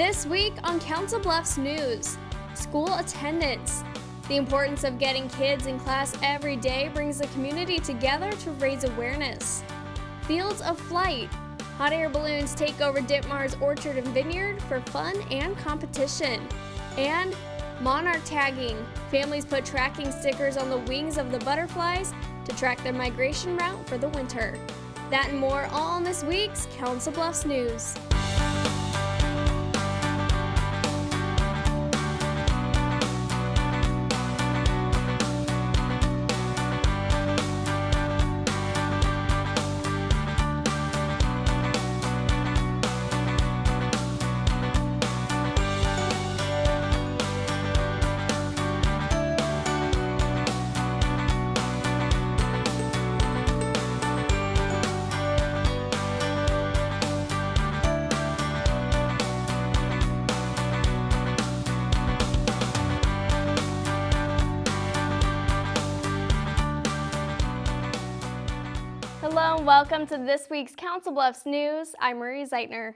This week on Council Bluffs News, school attendance. The importance of getting kids in class every day brings the community together to raise awareness. Fields of flight. Hot air balloons take over Ditmar's Orchard and Vineyard for fun and competition. And monarch tagging. Families put tracking stickers on the wings of the butterflies to track their migration route for the winter. That and more all in this week's Council Bluffs News. Hello and welcome to this week's Council Bluffs News. I'm Marie Zeitner.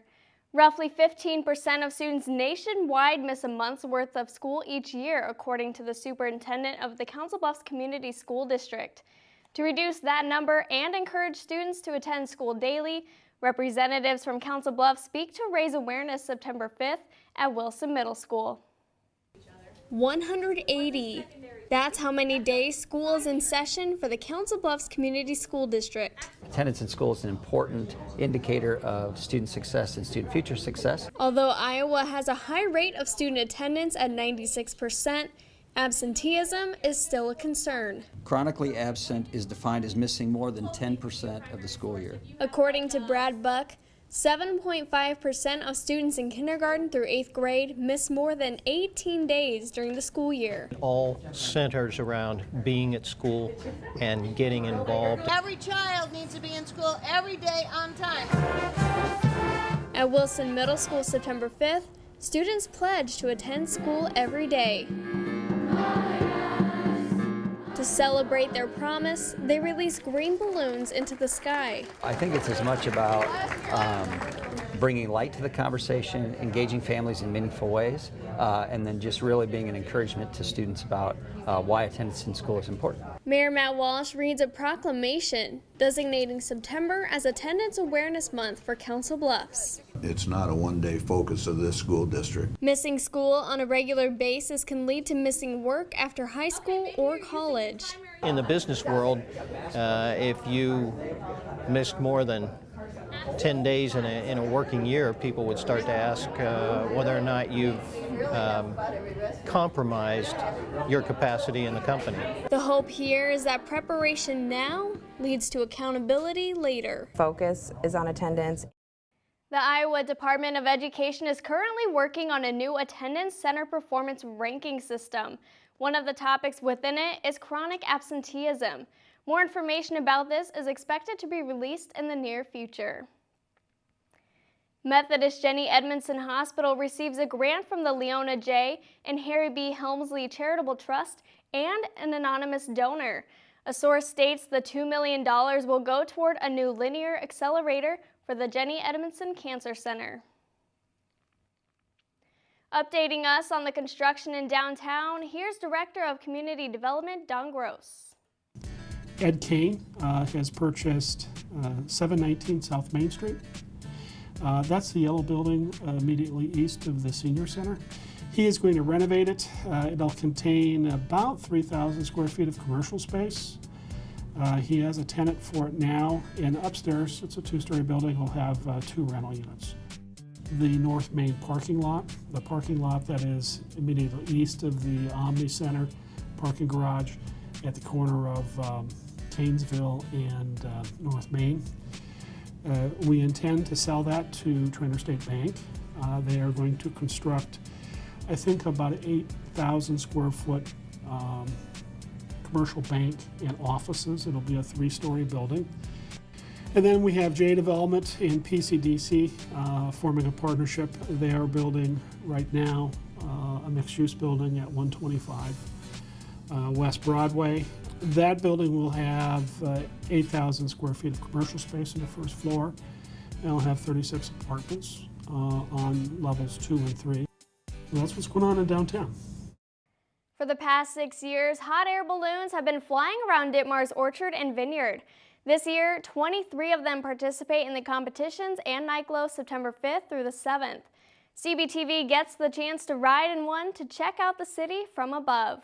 Roughly 15% of students nationwide miss a month's worth of school each year, according to the superintendent of the Council Bluffs Community School District. To reduce that number and encourage students to attend school daily, representatives from Council Bluffs speak to raise awareness September 5th at Wilson Middle School. 180. That's how many days school is in session for the Council Bluffs Community School District. Attendance in school is an important indicator of student success and student future success. Although Iowa has a high rate of student attendance at 96%, absenteeism is still a concern. Chronically absent is defined as missing more than 10% of the school year. According to Brad Buck, 7.5% of students in kindergarten through 8th grade miss more than 18 days during the school year. All centers around being at school and getting involved. Every child needs to be in school every day on time. At Wilson Middle School September 5th, students pledge to attend school every day. To celebrate their promise, they release green balloons into the sky. I think it's as much about bringing light to the conversation, engaging families in meaningful ways, and then just really being an encouragement to students about why attendance in school is important. Mayor Matt Walsh reads a proclamation designating September as Attendance Awareness Month for Council Bluffs. It's not a one-day focus of this school district. Missing school on a regular basis can lead to missing work after high school or college. In the business world, if you missed more than 10 days in a working year, people would start to ask whether or not you've compromised your capacity in the company. The hope here is that preparation now leads to accountability later. Focus is on attendance. The Iowa Department of Education is currently working on a new attendance center performance ranking system. One of the topics within it is chronic absenteeism. More information about this is expected to be released in the near future. Methodist Jenny Edmondson Hospital receives a grant from the Leona J. and Harry B. Helmsley Charitable Trust and an anonymous donor. A source states the $2 million will go toward a new linear accelerator for the Jenny Edmondson Cancer Center. Updating us on the construction in downtown, here's Director of Community Development, Don Gross. Ed Kane has purchased 719 South Main Street. That's the yellow building immediately east of the Senior Center. He is going to renovate it. It'll contain about 3,000 square feet of commercial space. He has a tenant for it now, and upstairs, it's a two-story building, will have 2 rental units. The North Main parking lot, the parking lot that is immediately east of the Omni Center parking garage at the corner of Canesville and North Main. We intend to sell that to Trainer State Bank. They are going to construct, I think, about 8,000 square foot commercial bank and offices. It'll be a 3-story building. And then we have J Development and PCDC forming a partnership. They are building right now a mixed-use building at 125 West Broadway. That building will have 8,000 square feet of commercial space on the first floor, and it'll have 36 apartments. on levels 2 and 3. So that's what's going on in downtown. For the past 6 years, hot air balloons have been flying around Ditmar's Orchard and Vineyard. This year, 23 of them participate in the competitions and Night Glow September 5th through the 7th. CBTV gets the chance to ride in one to check out the city from above.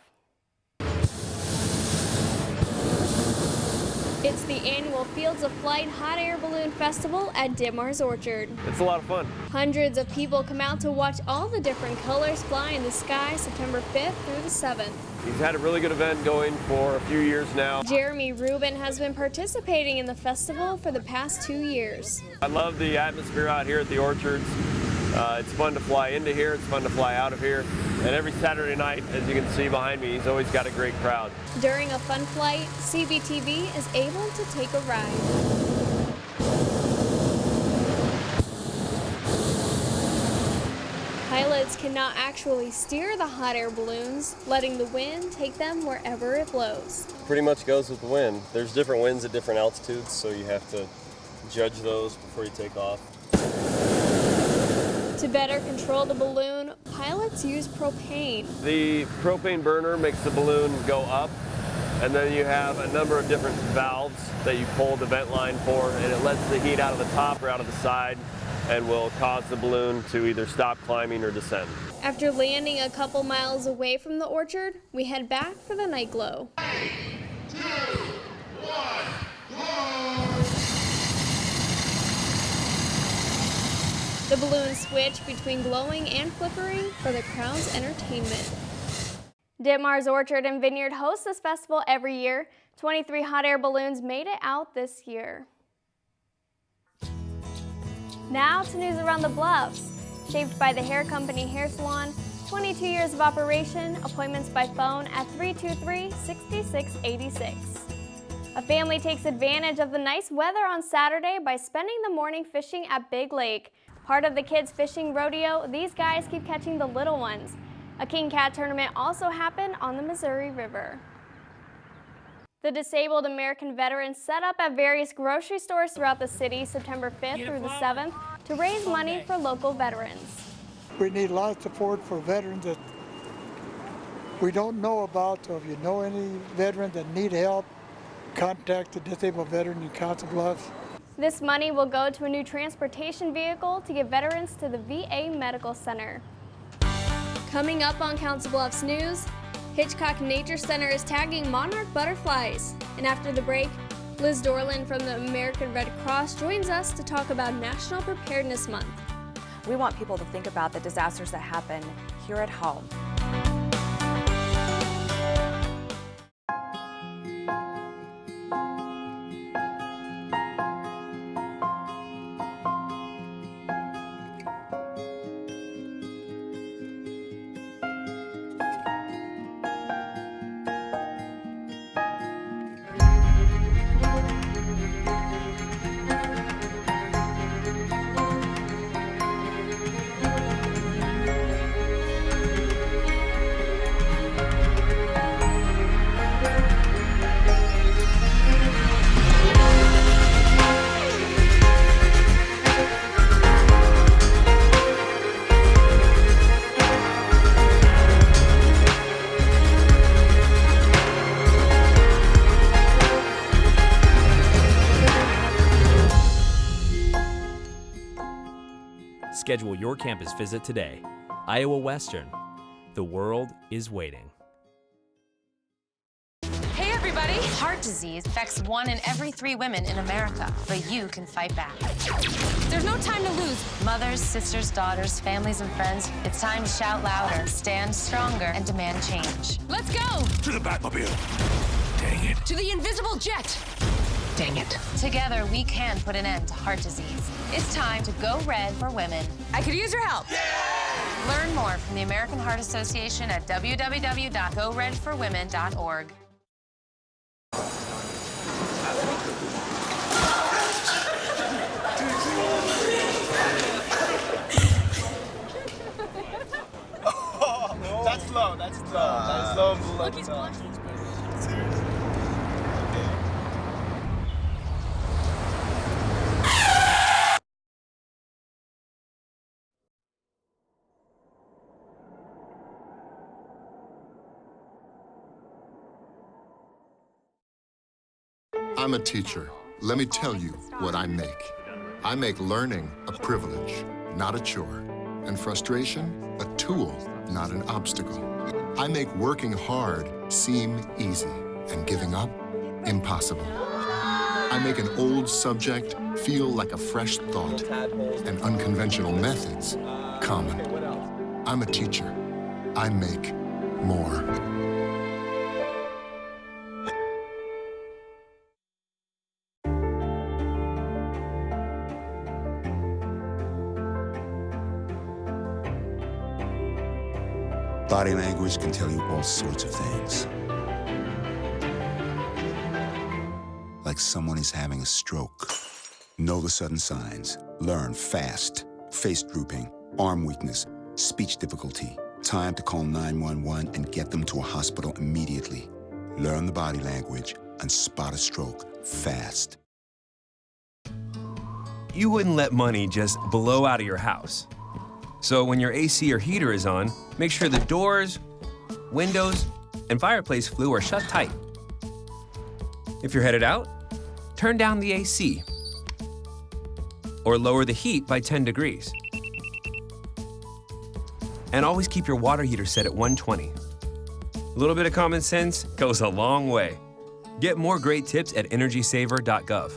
It's the annual Fields of Flight Hot Air Balloon Festival at Ditmar's Orchard. It's a lot of fun. Hundreds of people come out to watch all the different colors fly in the sky September 5th through the 7th. He's had a really good event going for a few years now. Jeremy Rubin has been participating in the festival for the past 2 years. I love the atmosphere out here at the orchards. It's fun to fly into here, it's fun to fly out of here. And every Saturday night, as you can see behind me, he's always got a great crowd. During a fun flight, CBTV is able to take a ride. Pilots cannot actually steer the hot air balloons, letting the wind take them wherever it blows. Pretty much goes with the wind. There's different winds at different altitudes, so you have to judge those before you take off. To better control the balloon, pilots use propane. The propane burner makes the balloon go up, and then you have a number of different valves that you pull the vent line for, and it lets the heat out of the top or out of the side and will cause the balloon to either stop climbing or descend. After landing a couple miles away from the orchard, we head back for the night glow. 3, 2, 1, go! The balloons switch between glowing and flickering for the crowd's entertainment. Ditmar's Orchard and Vineyard hosts this festival every year. 23 hot air balloons made it out this year. Now to news around the Bluffs. Shaped by the Hair Company Hair Salon, 22 years of operation, appointments by phone at 323-6686. A family takes advantage of the nice weather on Saturday by spending the morning fishing at Big Lake. Part of the kids' fishing rodeo, these guys keep catching the little ones. A king cat tournament also happened on the Missouri River. The disabled American veterans set up at various grocery stores throughout the city September 5th through the 7th to raise money for local veterans. We need a lot of support for veterans that we don't know about, so if you know any veterans that need help, contact the Disabled Veteran in Council Bluffs. This money will go to a new transportation vehicle to get veterans to the VA Medical Center. Coming up on Council Bluffs News, Hitchcock Nature Center is tagging monarch butterflies. And after the break, Liz Dorland from the American Red Cross joins us to talk about National Preparedness Month. We want people to think about the disasters that happen here at home. Schedule your campus visit today. Iowa Western. The world is waiting. Hey everybody! Heart disease affects 1 in every 3 women in America, but you can fight back. There's no time to lose. Mothers, sisters, daughters, families, and friends, it's time to shout louder, stand stronger, and demand change. Let's go! To the Batmobile. Dang it. To the invisible jet! Dang it. Together, we can put an end to heart disease. It's time to go red for women. I could use your help. Yeah! Learn more from the American Heart Association at www.goredforwomen.org. That's slow. That's slow. Look, he's blushing. I'm a teacher. Let me tell you what I make. I make learning a privilege, not a chore, and frustration a tool, not an obstacle. I make working hard seem easy and giving up impossible. I make an old subject feel like a fresh thought and unconventional methods common. I'm a teacher. I make more. Body language can tell you all sorts of things. Like someone is having a stroke. Know the sudden signs. Learn fast. Face drooping, arm weakness, speech difficulty. Time to call 911 and get them to a hospital immediately. Learn the body language and spot a stroke fast. You wouldn't let money just blow out of your house. So when your AC or heater is on, make sure the doors, windows, and fireplace flue are shut tight. If you're headed out, turn down the AC or lower the heat by 10 degrees. And always keep your water heater set at 120. A little bit of common sense goes a long way. Get more great tips at energysaver.gov.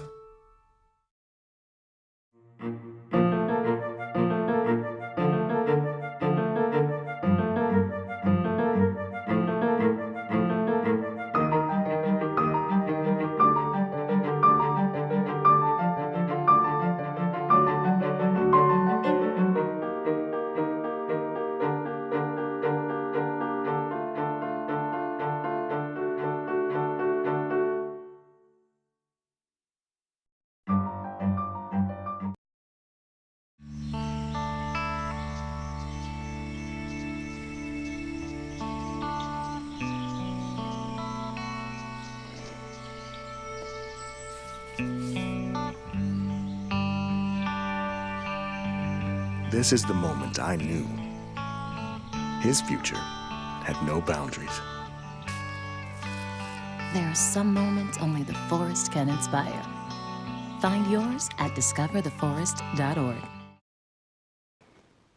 This is the moment I knew. His future had no boundaries. There are some moments only the forest can inspire. Find yours at discovertheforest.org.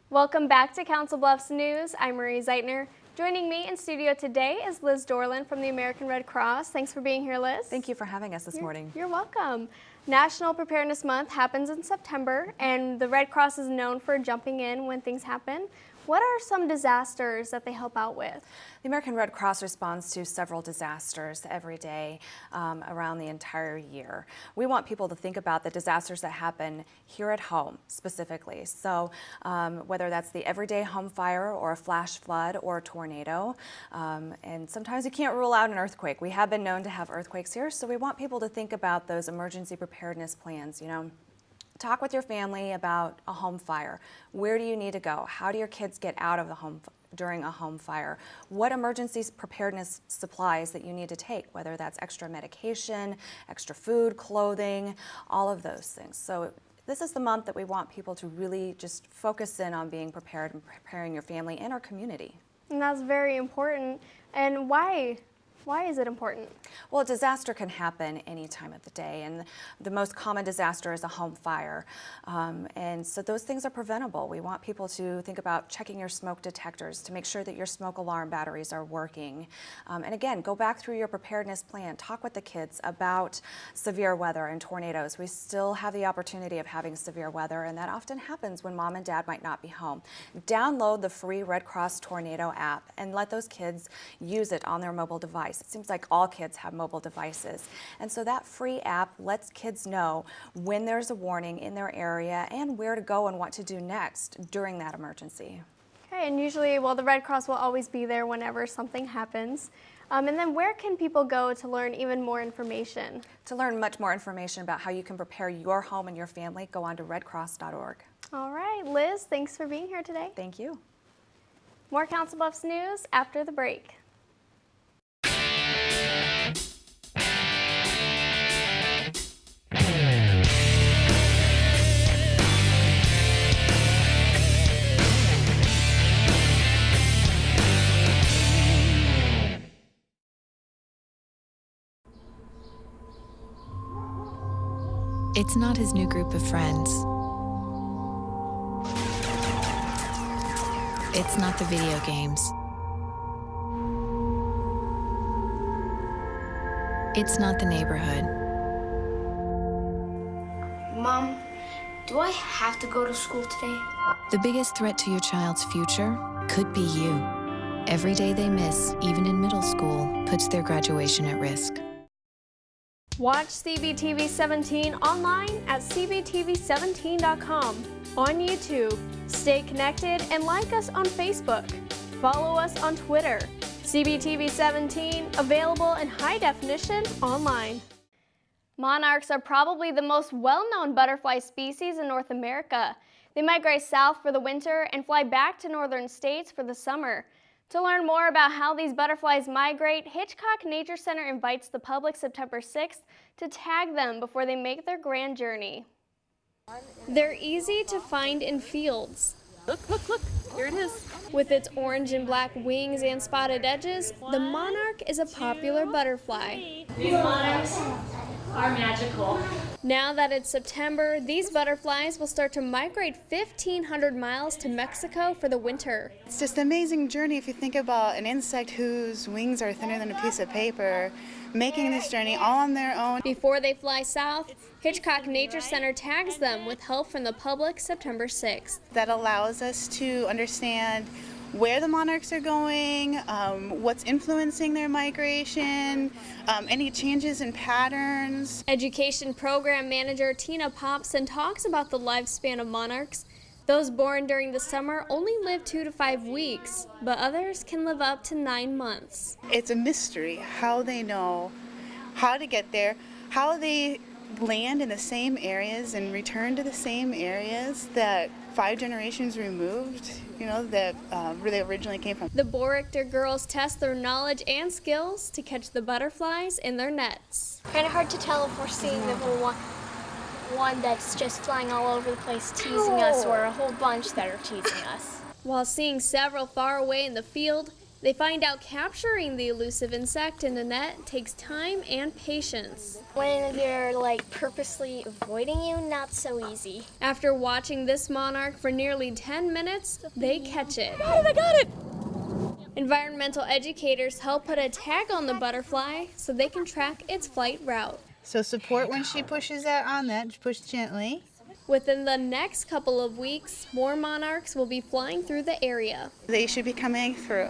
Welcome back to Council Bluffs News. I'm Marie Zeitner. Joining me in studio today is Liz Dorland from the American Red Cross. Thanks for being here, Liz. Thank you for having us this morning. You're welcome. National Preparedness Month happens in September, and the Red Cross is known for jumping in when things happen. What are some disasters that they help out with? The American Red Cross responds to several disasters every day around the entire year. We want people to think about the disasters that happen here at home specifically. So whether that's the everyday home fire or a flash flood or a tornado, and sometimes you can't rule out an earthquake. We have been known to have earthquakes here, so we want people to think about those emergency preparedness plans, you know. Talk with your family about a home fire. Where do you need to go? How do your kids get out of the home during a home fire? What emergency preparedness supplies that you need to take, whether that's extra medication, extra food, clothing, all of those things. So this is the month that we want people to really just focus in on being prepared and preparing your family and our community. And that's very important. And why? Why is it important? Well, a disaster can happen any time of the day, and the most common disaster is a home fire. And so those things are preventable. We want people to think about checking your smoke detectors to make sure that your smoke alarm batteries are working. And again, go back through your preparedness plan. Talk with the kids about severe weather and tornadoes. We still have the opportunity of having severe weather, and that often happens when mom and dad might not be home. Download the free Red Cross Tornado app and let those kids use it on their mobile device. It seems like all kids have mobile devices. And so that free app lets kids know when there's a warning in their area and where to go and what to do next during that emergency. Okay, and usually, well, the Red Cross will always be there whenever something happens. And then where can people go to learn even more information? To learn much more information about how you can prepare your home and your family, go on to redcross.org. All right, Liz, thanks for being here today. Thank you. More Council Bluffs news after the break. It's not his new group of friends. It's not the video games. It's not the neighborhood. Mom, do I have to go to school today? The biggest threat to your child's future could be you. Every day they miss, even in middle school, puts their graduation at risk. Watch CBTV 17 online at cbtv17.com, on YouTube. Stay connected and like us on Facebook. Follow us on Twitter. CBTV 17, available in high definition online. Monarchs are probably the most well-known butterfly species in North America. They migrate south for the winter and fly back to northern states for the summer. To learn more about how these butterflies migrate, Hitchcock Nature Center invites the public September 6th to tag them before they make their grand journey. They're easy to find in fields. Look, here it is. With its orange and black wings and spotted edges, the monarch is a popular butterfly. These monarchs are magical. Now that it's September, these butterflies will start to migrate 1,500 miles to Mexico for the winter. It's just an amazing journey if you think about an insect whose wings are thinner than a piece of paper, making this journey all on their own. Before they fly south, Hitchcock Nature Center tags them with help from the public September 6th. That allows us to understand where the monarchs are going, what's influencing their migration, any changes in patterns. Education Program Manager Tina Popson talks about the lifespan of monarchs. Those born during the summer only live 2 to 5 weeks, but others can live up to 9 months. It's a mystery how they know how to get there, how they land in the same areas and return to the same areas that 5 generations removed, that where they originally came from. The Boerichter girls test their knowledge and skills to catch the butterflies in their nets. Kind of hard to tell if we're seeing the one that's just flying all over the place teasing us, or a whole bunch that are teasing us. While seeing several far away in the field, they find out capturing the elusive insect in a net takes time and patience. When they're purposely avoiding you, not so easy. After watching this monarch for nearly 10 minutes, they catch it. Oh, they got it! Environmental educators help put a tag on the butterfly so they can track its flight route. So support when she pushes that on that, push gently. Within the next couple of weeks, more monarchs will be flying through the area. They should be coming through.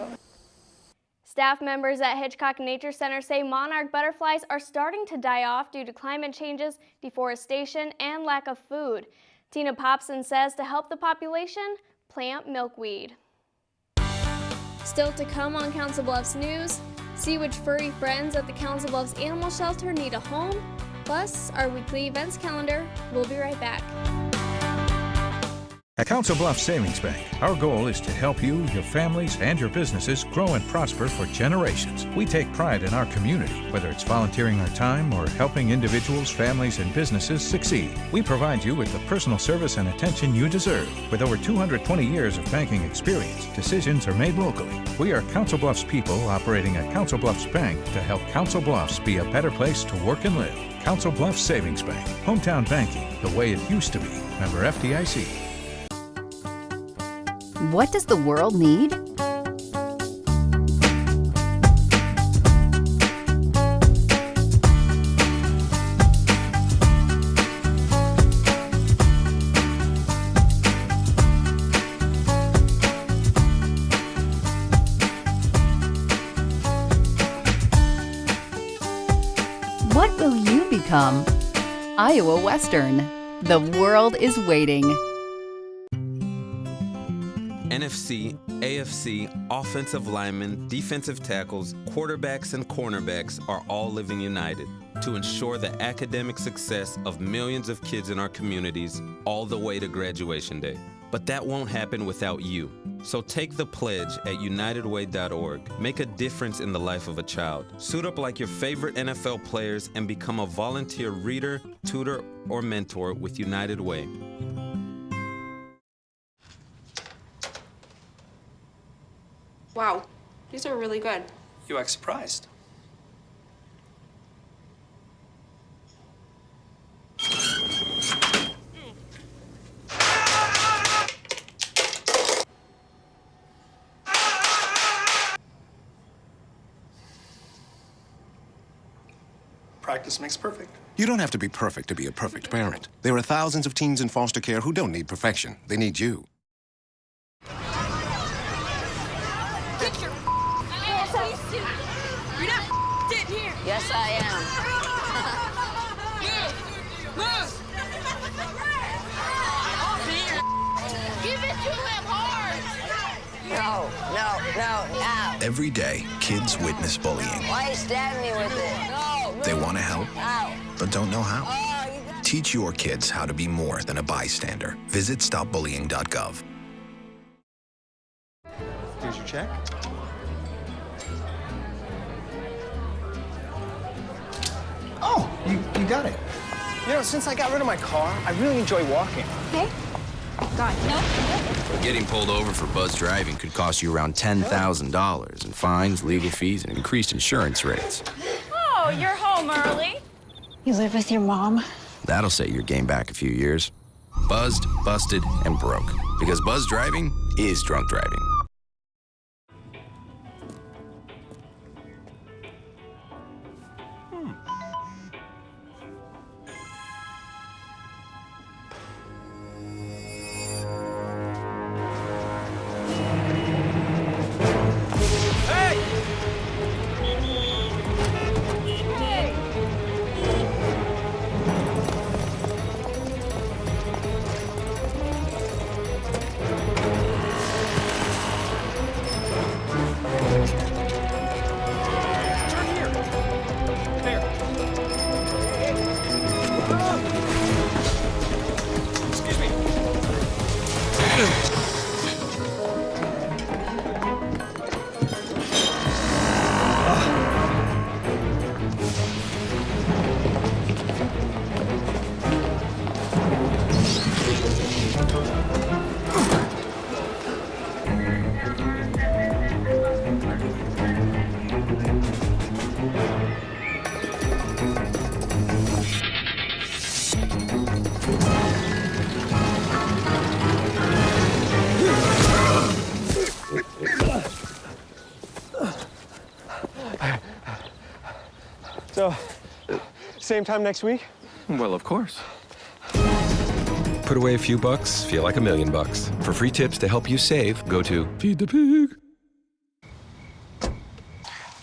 Staff members at Hitchcock Nature Center say monarch butterflies are starting to die off due to climate changes, deforestation, and lack of food. Tina Popson says to help the population, plant milkweed. Still to come on Council Bluffs News, see which furry friends at the Council Bluffs Animal Shelter need a home, plus our weekly events calendar. We'll be right back. At Council Bluffs Savings Bank, our goal is to help you, your families, and your businesses grow and prosper for generations. We take pride in our community, whether it's volunteering our time or helping individuals, families, and businesses succeed. We provide you with the personal service and attention you deserve. With over 220 years of banking experience, decisions are made locally. We are Council Bluffs people operating at Council Bluffs Bank to help Council Bluffs be a better place to work and live. Council Bluffs Savings Bank. Hometown banking, the way it used to be. Member FDIC. What does the world need? What will you become? Iowa Western. The world is waiting. NFC, AFC, offensive linemen, defensive tackles, quarterbacks, and cornerbacks are all living united to ensure the academic success of millions of kids in our communities all the way to graduation day. But that won't happen without you. So take the pledge at unitedway.org. Make a difference in the life of a child. Suit up like your favorite NFL players and become a volunteer reader, tutor, or mentor with United Way. Wow, these are really good. You act surprised. Practice makes perfect. You don't have to be perfect to be a perfect parent. There are thousands of teens in foster care who don't need perfection. They need you. Get your ass. You're not sitting here. Yes, I am. Move. Give it to him hard. No. Every day, kids witness bullying. Why are you stabbing me with it? No. They want to help, Ow. but don't know how. Teach your kids how to be more than a bystander. Visit stopbullying.gov. Here's your check. Oh, you got it. You know, since I got rid of my car, I really enjoy walking. Okay. God, no. Getting pulled over for buzz driving could cost you around $10,000 in fines, legal fees, and increased insurance rates. Oh, you're home early. You live with your mom? That'll set your game back a few years. Buzzed, busted, and broke. Because buzz driving is drunk driving. So, same time next week? Well, of course. Put away a few bucks, feel like $1 million. For free tips to help you save, go to Feed the Pig.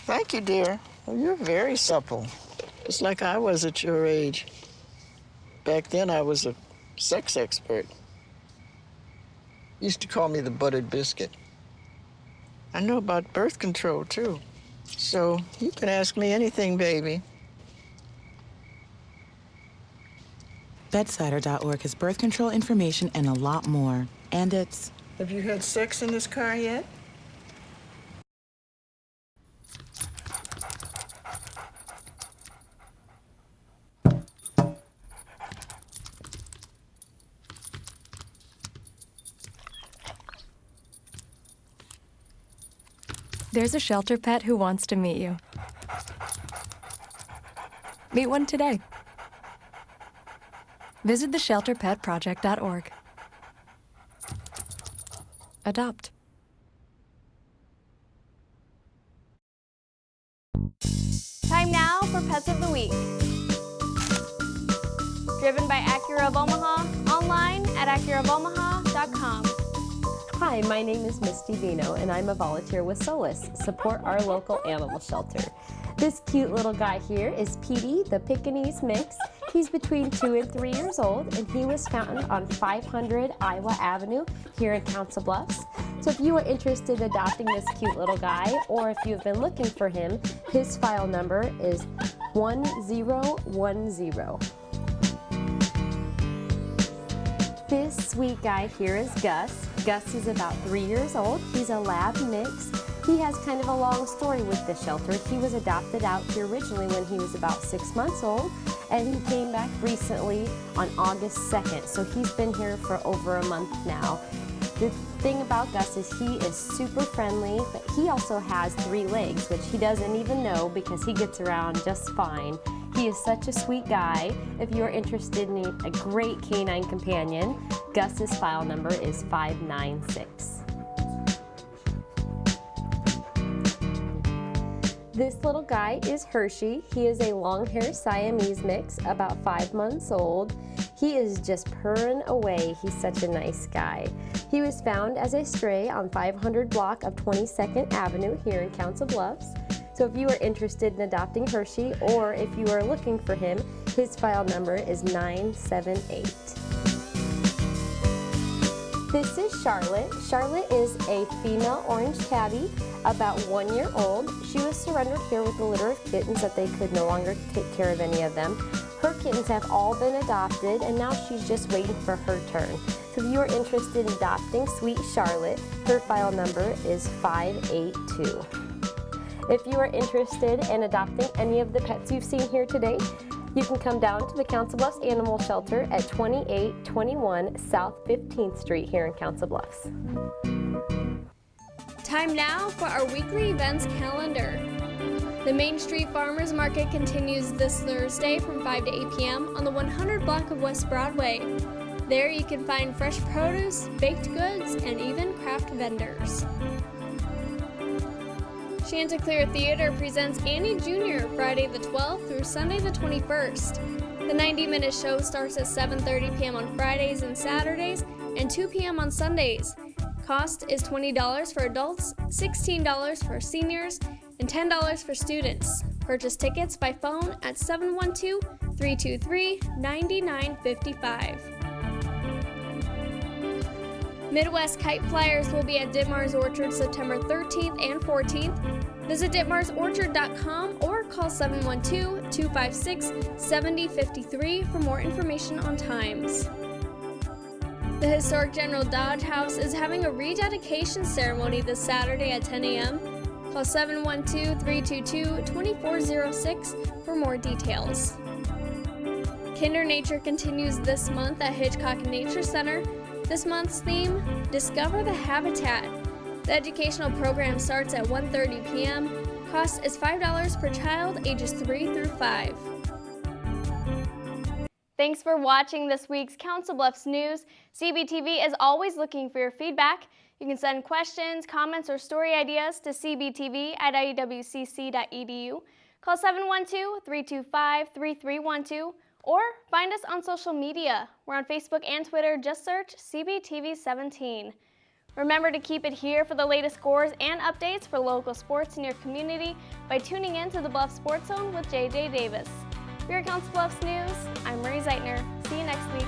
Thank you, dear. Well, you're very supple. Just like I was at your age. Back then, I was a sex expert. Used to call me the buttered biscuit. I know about birth control, too. So you can ask me anything, baby. Bedsider.org has birth control information and a lot more. And it's... Have you had sex in this car yet? There's a shelter pet who wants to meet you. Meet one today. Visit theshelterpetproject.org. Adopt. Time now for Pets of the Week. Driven by Acura of Omaha, online at acuraofomaha.com. Hi, my name is Misty Vino, and I'm a volunteer with Solace, support our local animal shelter. This cute little guy here is Petey, the Pekingese mix. He's between 2 and 3 years old, and he was found on 500 Iowa Avenue here in Council Bluffs. So if you are interested in adopting this cute little guy, or if you've been looking for him, his file number is 1010. This sweet guy here is Gus. Gus is about 3 years old. He's a lab mix. He has kind of a long story with the shelter. He was adopted out here originally when he was about 6 months old, and he came back recently on August 2nd. So he's been here for over a month now. The thing about Gus is he is super friendly, but he also has 3 legs, which he doesn't even know because he gets around just fine. He is such a sweet guy. If you're interested in a great canine companion, Gus's file number is 596. This little guy is Hershey. He is a long-haired Siamese mix, about 5 months old. He is just purring away. He's such a nice guy. He was found as a stray on 500 block of 22nd Avenue here in Council Bluffs. So if you are interested in adopting Hershey, or if you are looking for him, his file number is 978. This is Charlotte. Charlotte is a female orange tabby, about 1 year old. She was surrendered here with a litter of kittens that they could no longer take care of any of them. Her kittens have all been adopted, and now she's just waiting for her turn. So if you are interested in adopting Sweet Charlotte, her file number is 582. If you are interested in adopting any of the pets you've seen here today, you can come down to the Council Bluffs Animal Shelter at 2821 South 15th Street here in Council Bluffs. Time now for our weekly events calendar. The Main Street Farmers Market continues this Thursday from 5 to 8 p.m. on the 100 block of West Broadway. There you can find fresh produce, baked goods, and even craft vendors. Chanticleer Theater presents Annie Jr. Friday the 12th through Sunday the 21st. The 90-minute show starts at 7:30 p.m. on Fridays and Saturdays and 2 p.m. on Sundays. Cost is $20 for adults, $16 for seniors, and $10 for students. Purchase tickets by phone at 712-323-9955. Midwest Kite Flyers will be at Ditmar's Orchard September 13th and 14th. Visit ditmarsorchard.com or call 712-256-7053 for more information on times. The Historic General Dodge House is having a rededication ceremony this Saturday at 10 a.m. Call 712-322-2406 for more details. Kinder Nature continues this month at Hitchcock Nature Center. This month's theme, Discover the Habitat. The educational program starts at 1:30 p.m. Cost is $5 per child, ages 3 through 5. Thanks for watching this week's Council Bluffs News. CBTV is always looking for your feedback. You can send questions, comments, or story ideas to cbtv@iuwcc.edu. Call 712-325-3312 or find us on social media. We're on Facebook and Twitter. Just search CBTV17. Remember to keep it here for the latest scores and updates for local sports in your community by tuning in to the Bluff Sports Zone with JJ Davis. For your Council Bluffs News, I'm Marie Zeitner. See you next week.